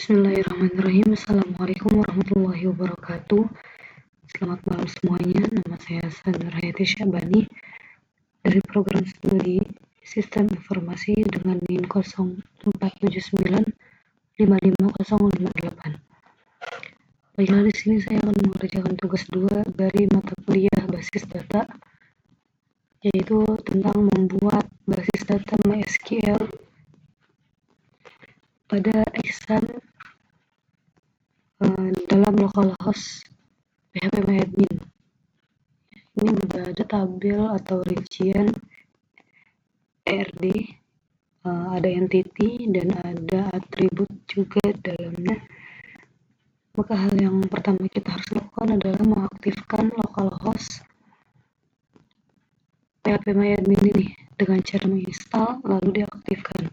Bismillahirrahmanirrahim. Assalamualaikum warahmatullahi wabarakatuh. Selamat malam semuanya. Nama saya Sandra Hayati Syabani dari program studi Sistem Informasi dengan NIM 0479550058. Baiklah, di sini saya akan mengerjakan tugas 2 dari mata kuliah basis data, yaitu tentang membuat basis data MySQL pada exam dalam localhost phpMyAdmin. Ini juga ada tabel atau rincian ERD, ada entity dan ada atribut juga dalamnya. Maka hal yang pertama kita harus lakukan adalah mengaktifkan localhost phpMyAdmin ini dengan cara menginstal lalu diaktifkan.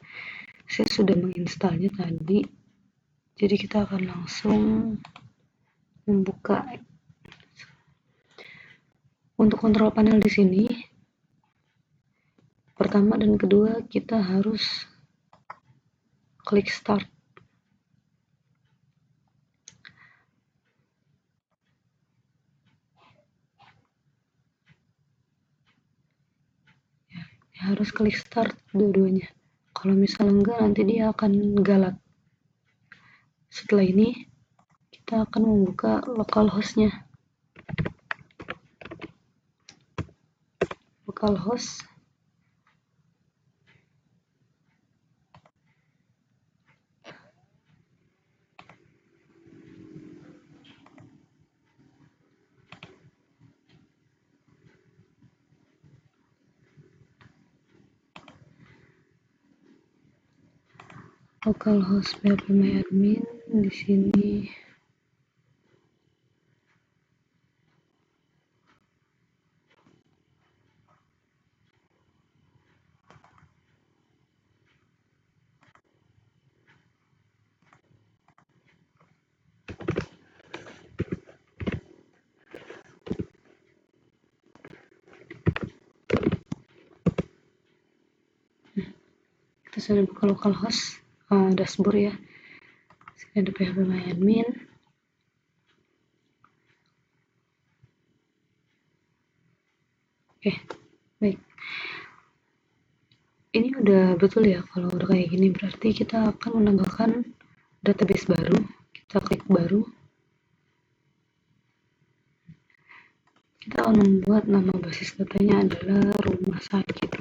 Saya sudah menginstalnya tadi, jadi kita akan langsung membuka. Untuk kontrol panel di sini, pertama dan kedua kita harus klik start. Harus klik start dua-duanya. Kalau misalnya enggak, nanti dia akan galak. Setelah ini kita akan membuka localhost-nya. Localhost phpMyAdmin di sini. Kita sudah buka localhost dashboard ya. Sini ada phpMyAdmin. Oke, baik. Ini udah betul ya. Kalau udah kayak gini berarti kita akan menambahkan database baru. Kita klik baru. Kita akan membuat nama basis datanya adalah rumah sakit.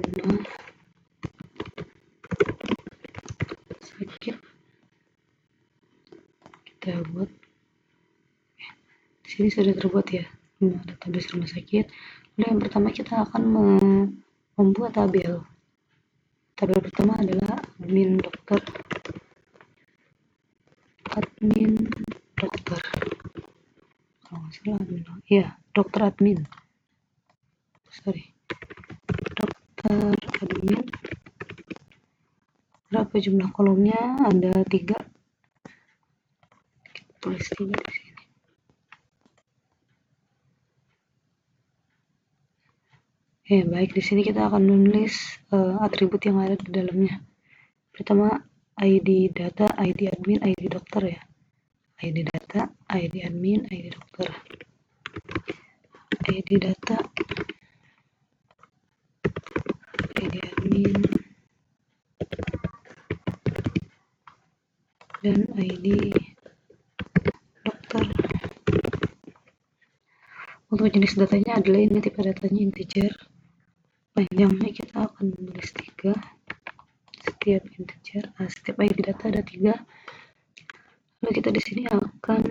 Rumah sakit. Kita buat. Di sini sudah terbuat ya. Database rumah sakit. Lalu yang pertama kita akan membuat tabel. Tabel pertama adalah admin dokter. Admin dokter. Kalau nggak salah admin. Iya, dokter admin. Dokter admin. Berapa jumlah kolomnya? Ada 3. Kita tulis 3 di sini. Baik, di sini kita akan menulis atribut yang ada di dalamnya. Pertama, ID data, ID admin, ID dokter ya. ID data, ID admin, ID dokter. ID data, ID admin, dan ID dokter. Untuk jenis datanya adalah ini, tipe datanya integer. Panjangnya kita akan menulis 3. Setiap integer, setiap ID data ada 3. Lalu kita di sini akan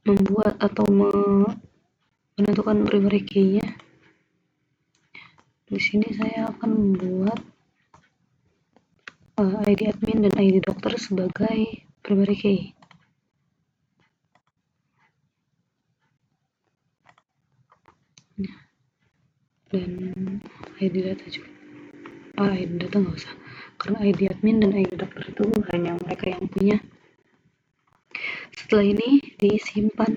membuat atau menentukan primary key-nya. Di sini saya akan membuat ID admin dan ID dokter sebagai primary key. Dan ID data juga. ID data nggak usah, karena ID admin dan ID dokter itu hanya mereka yang punya. Setelah ini disimpan.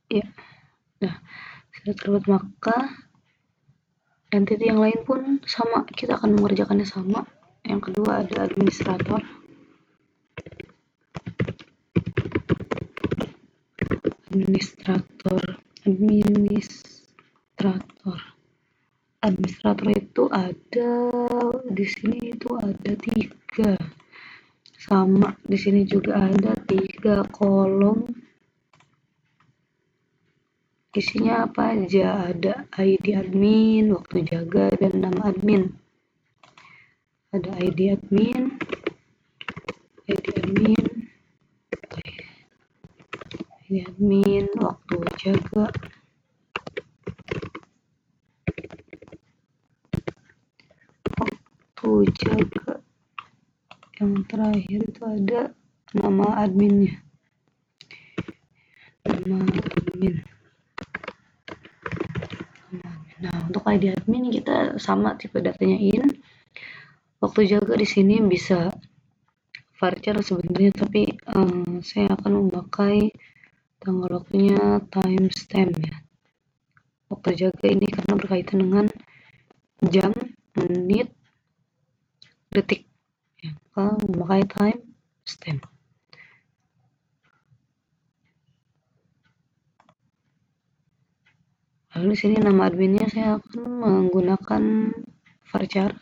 Ya, nah sudah terbuat, maka Entity yang lain pun sama, kita akan mengerjakannya sama. Yang kedua ada administrator. Administrator itu ada di sini, itu ada 3, sama di sini juga ada 3 kolom. Isinya apa aja? Ada ID admin, waktu jaga, dan nama admin. Ada ID admin, waktu jaga, yang terakhir itu ada nama adminnya. Nah, untuk ID admin kita sama tipe datanya in. Waktu jaga di sini bisa varchar sebenarnya, tapi saya akan memakai tanggal waktunya timestamp ya. Waktu jaga ini karena berkaitan dengan jam, menit, detik ya, memakai timestamp. Lalu di sini nama adminnya saya akan menggunakan varchar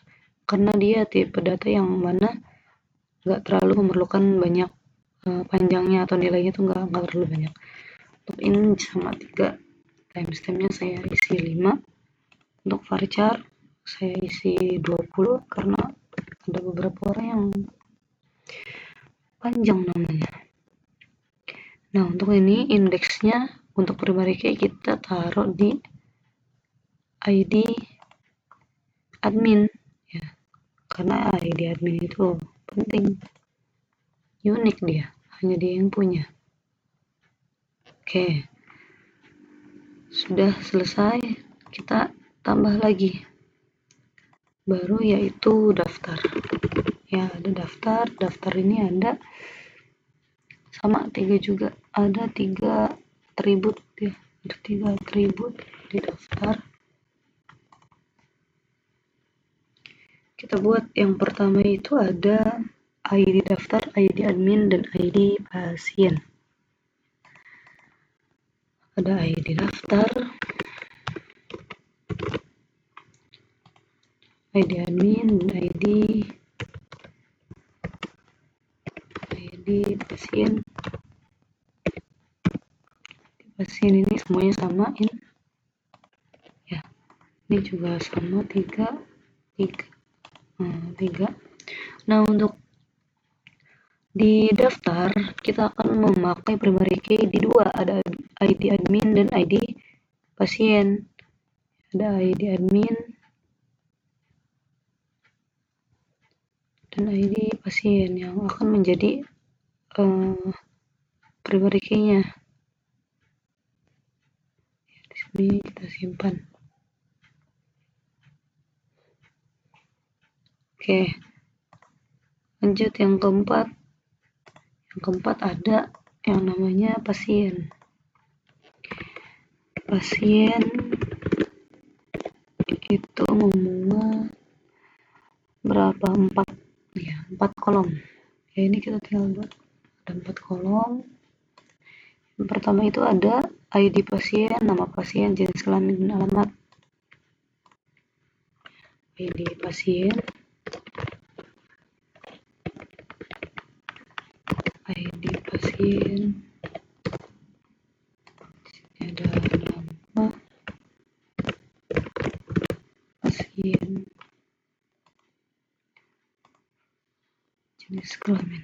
karena dia tipe data yang mana nggak terlalu memerlukan banyak panjangnya atau nilainya tuh nggak terlalu banyak. Untuk in sama 3, timestampnya saya isi 5. Untuk varchar saya isi 20 karena ada beberapa orang yang panjang namanya. Nah, untuk ini indeksnya untuk primary key kita taruh di ID admin ya, karena ID admin itu penting, unik, dia hanya dia yang punya. Oke, sudah selesai, kita tambah lagi baru, yaitu daftar ya. Ada daftar ini ada sama 3 juga, ada 3 atribut ya, ada 3 atribut di daftar. Kita buat yang pertama itu ada ID daftar, ID admin, dan ID pasien. Ada ID daftar, ID admin, dan ID pasien. Pasien ini semuanya samain ya, ini juga sama 3. Nah, untuk di daftar kita akan memakai primary key di 2, ada ID admin dan ID pasien. Ada ID admin dan ID pasien yang akan menjadi primary key-nya. Di sini kita simpan. Oke, lanjut yang keempat. Yang keempat ada yang namanya pasien. Pasien itu memuat berapa? 4 ya, 4 kolom ya. Ini kita tinggal buat, ada 4 kolom. Yang pertama itu ada ID pasien, nama pasien, jenis kelamin, dan alamat. ID pasien, ID pasien, ada nama pasien, jenis kelamin,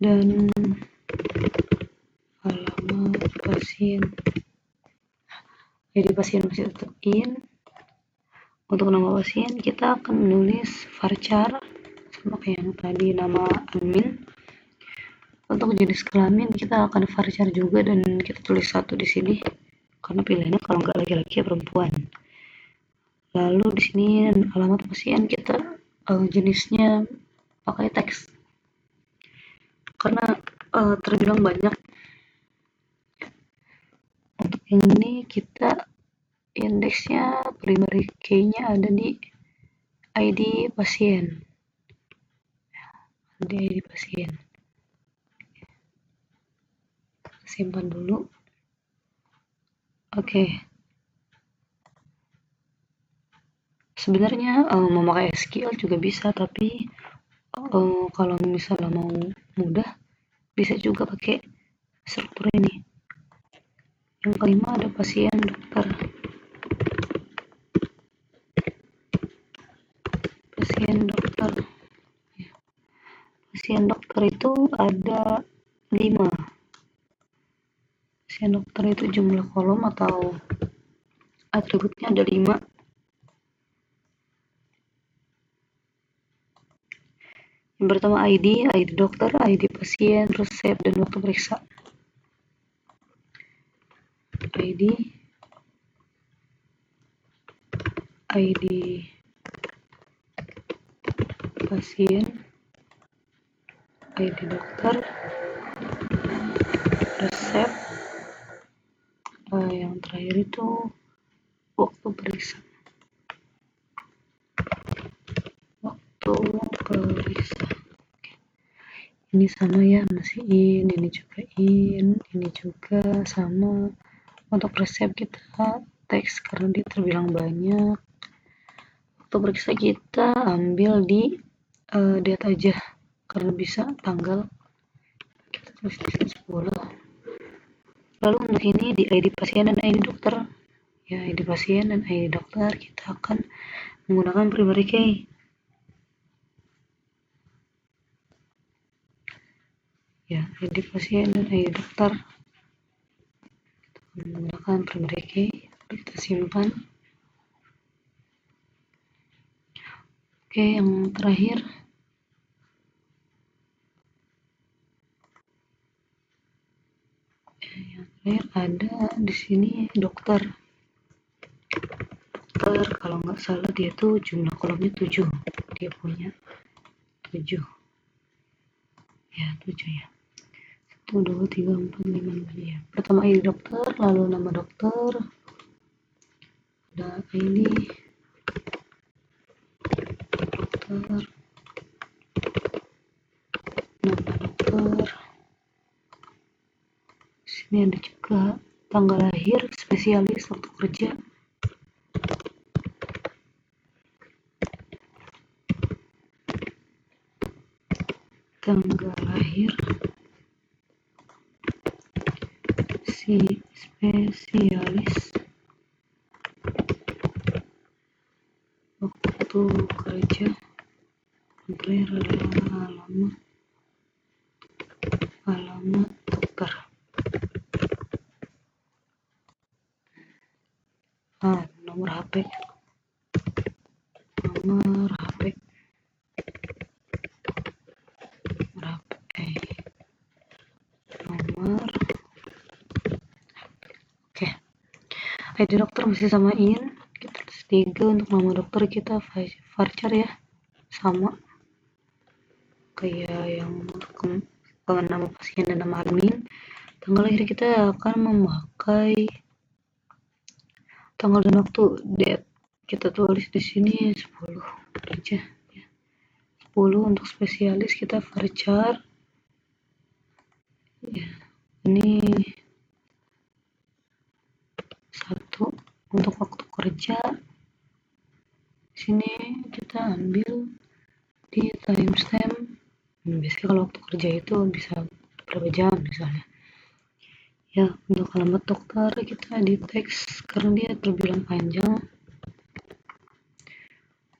dan alamat pasien. Jadi pasien masih tetap in. Untuk nama pasien kita akan menulis varchar sama kayak yang tadi, nama admin. Untuk jenis kelamin kita akan varchar juga dan kita tulis 1 di sini karena pilihannya kalau nggak laki-laki ya perempuan. Lalu di sini alamat pasien kita jenisnya pakai teks karena terbilang banyak Yang ini kita indeksnya primary key-nya ada di ID pasien. Di ID pasien. Simpan dulu. Oke. Sebenarnya memakai SQL juga bisa, tapi kalau misalnya mau mudah bisa juga pakai struktur ini. Yang kelima ada pasien dokter. Pasien dokter. Pasien dokter itu ada 5. Pasien dokter itu jumlah kolom atau atributnya ada 5. Yang pertama ID dokter, ID pasien, resep, dan waktu periksa. ID pasien, ID dokter, resep, yang terakhir itu waktu periksa. Ini sama ya, masih ini juga ini juga sama. Untuk resep kita teks karena dia terbilang banyak. Waktu periksa kita ambil di date aja karena bisa tanggal, kita tulis di sini 10. Lalu untuk ini di ID pasien dan ID dokter ya, ID pasien dan ID dokter kita akan menggunakan primary key. Ya, ID pasien dan ID dokter kita menggunakan primary key. Kita simpan. Oke, yang terakhir ada di sini dokter. Kalau nggak salah dia tuh jumlah kolomnya 7. Dia punya 7 ya, 7 ya. 1, 2, 3, 4, 5, 6 ya. Pertama ID dokter, lalu nama dokter, ada ID dokter, nama dokter. Sini ada juga tanggal lahir, spesialis, waktu kerja. Tanggal lahir si spesialis, waktu kerja, terakhir adalah alamat dokter. Nomor HP, nomor HP. Oke. ID dokter masih samain. Kita tulis 3 untuk nama dokter kita varchar ya. Sama kayak yang nama pasien dan nama admin. Tanggal lahir kita akan memakai tanggal dan waktu, date. Kita tulis di sini 10 aja ya. 10 untuk spesialis kita varchar. Ya, ini 1 untuk waktu kerja. Sini kita ambil di timestamp. Biasanya kalau waktu kerja itu bisa berapa jam misalnya. Ya, untuk alamat dokter kita di teks karena dia terbilang panjang.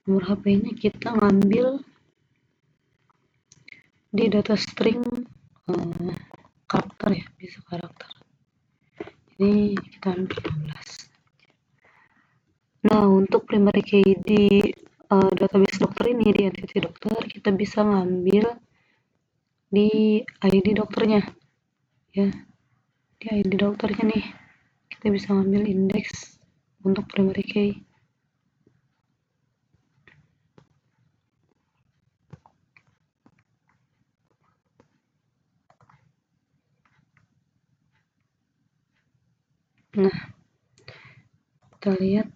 Nomor HP-nya kita ngambil di data string karakter ya, bisa karakter. Ini kita ambil 15. Nah, untuk primary key di database dokter ini, di entity dokter, kita bisa ngambil di ID dokternya ya. Di ID dokternya nih kita bisa ngambil indeks untuk primary key. Nah, kita lihat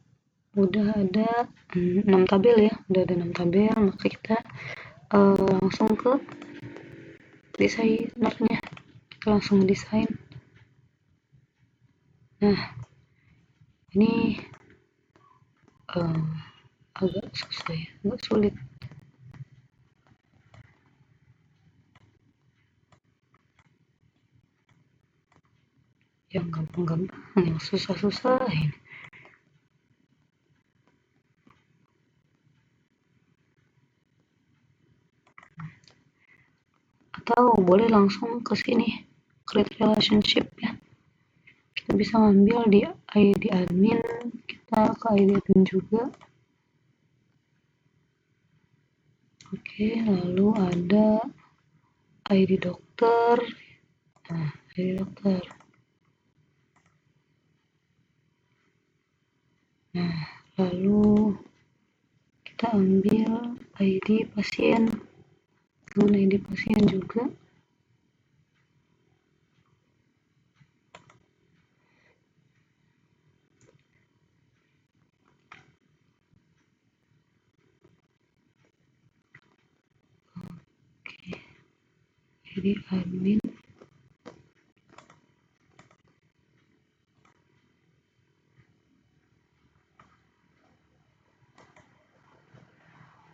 udah ada 6 tabel ya, udah ada 6 tabel, maka kita langsung ke desainernya, kita langsung desain. Nah, ini agak susah ya, agak sulit. Yang gampang-gampang, yang susah-susah ini. Atau boleh langsung ke sini, create relationship ya. Kita bisa ngambil di ID admin, kita ke ID admin juga. Oke, lalu ada ID dokter. Nah, ID dokter. Nah, lalu kita ambil ID pasien. Dengan ID pasien juga. Oke, ID admin.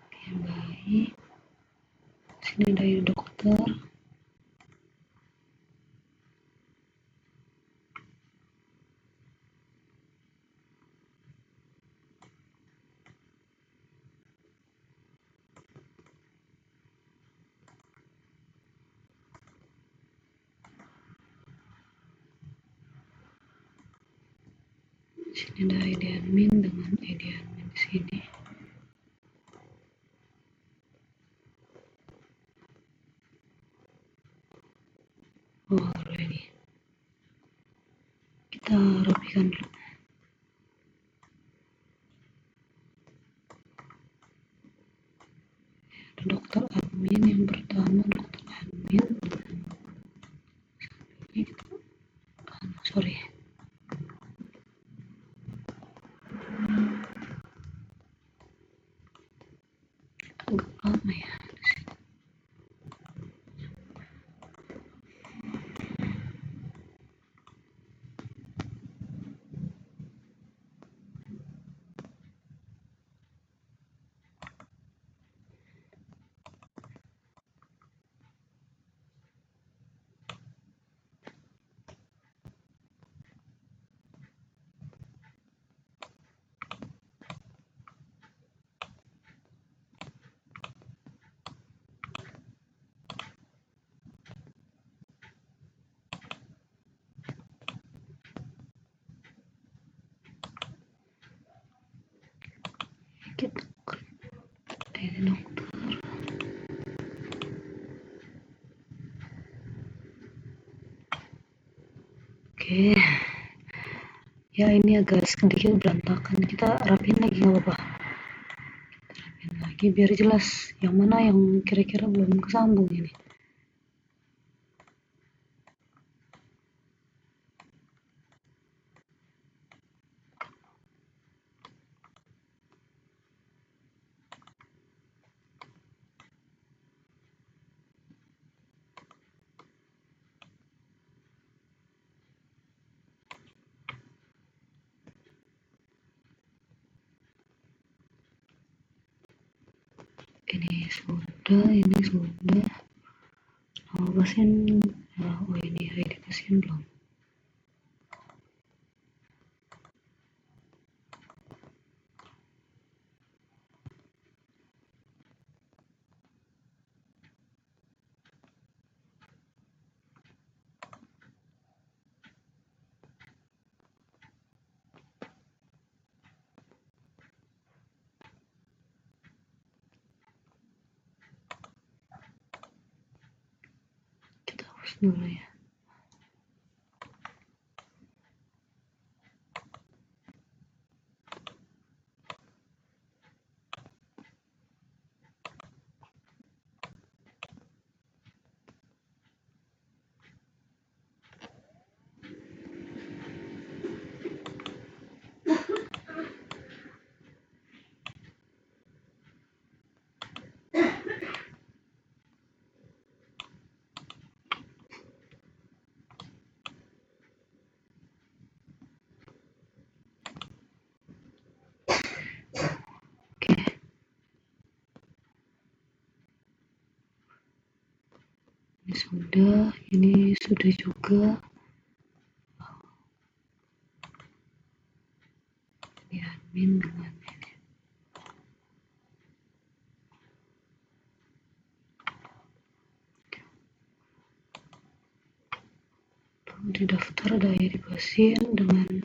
Oke, baik. Sini ada ID dokter. Sini ada ID admin dengan ID admin di sini. Oh, ready. Kita rapikan dulu. Ada dokter admin yang pertama, dokter admin. Ini kita, sorry. Agak lama ya. Kita ID dokter. Oke. Ya, ini agak sedikit berantakan. Kita rapiin lagi nggak apa-apa. Kita rapiin lagi biar jelas yang mana yang kira-kira belum kesambung ini. Ini sudah. Nama pasien, oh ini ID pasien belum. Kita hapus dulu ya. sudah, ini sudah juga. Ini admin dengan di daftar diary pasien dengan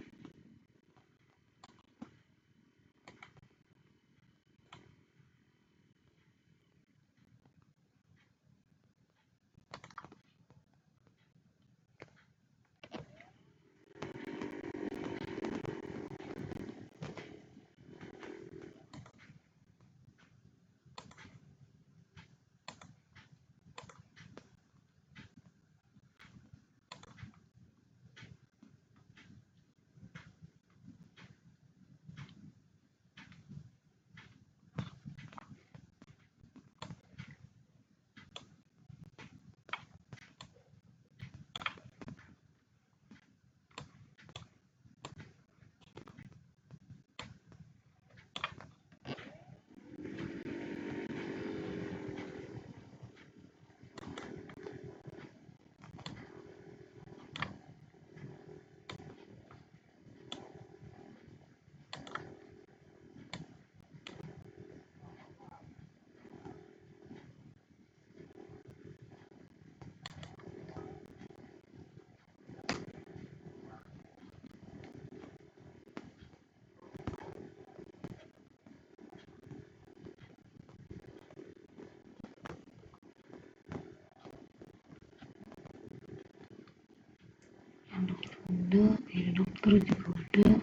udah, ini dokter juga udah.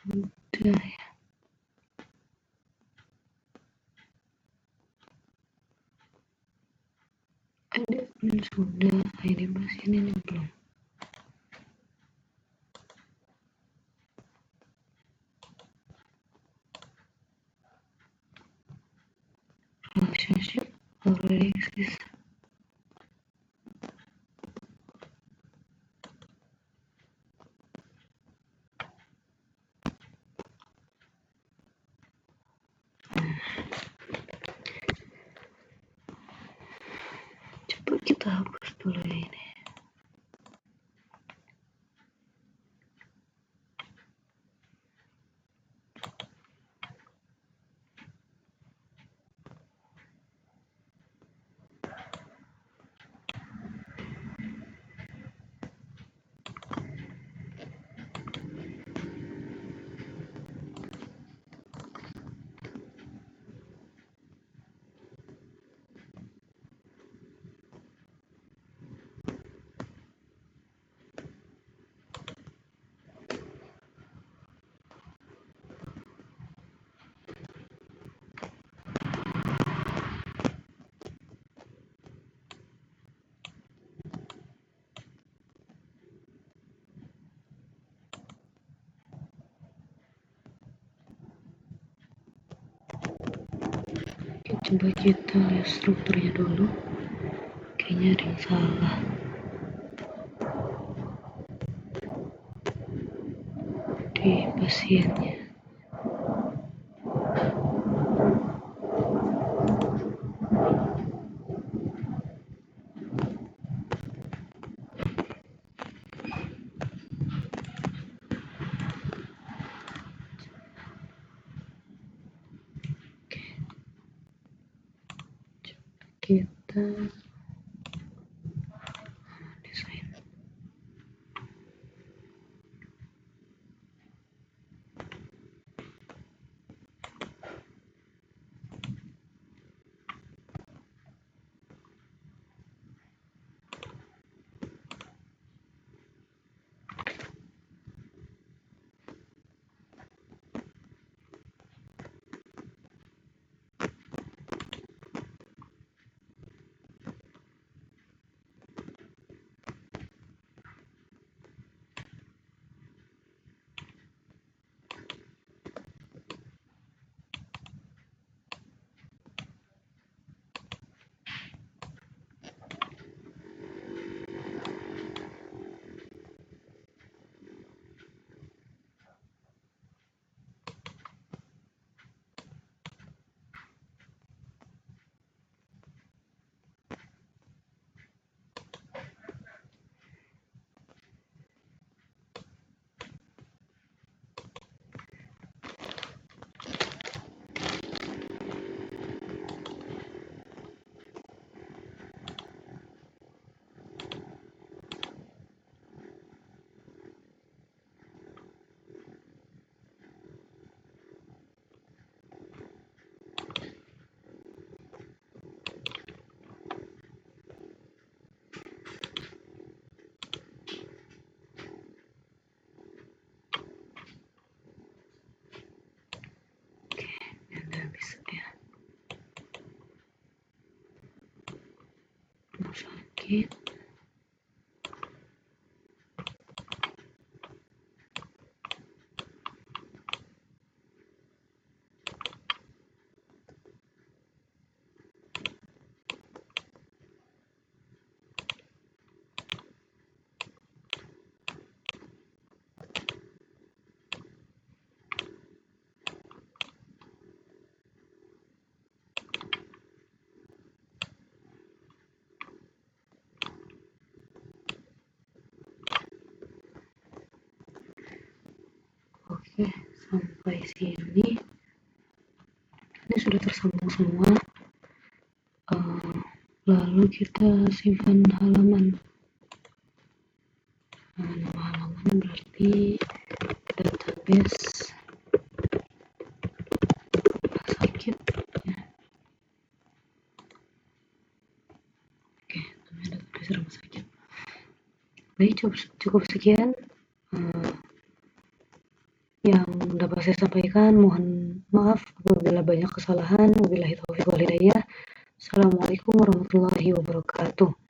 Udah ya. Ada sudah, ini pasien ini belum. Relationship already exists. Coba kita hapus dulu ya ini. Coba kita lihat strukturnya dulu. Kayaknya ada yang salah di pasiennya. Kita desain. sedikit. Oke, sampai sini ini sudah tersambung semua. Lalu kita simpan halaman. Nama halaman berarti database rumah sakit. Oke, namanya database rumah sakit. Baik, cukup sekian yang dapat saya sampaikan. Mohon maaf apabila banyak kesalahan. Wabillahi taufiq wal hidayah. Assalamualaikum warahmatullahi wabarakatuh.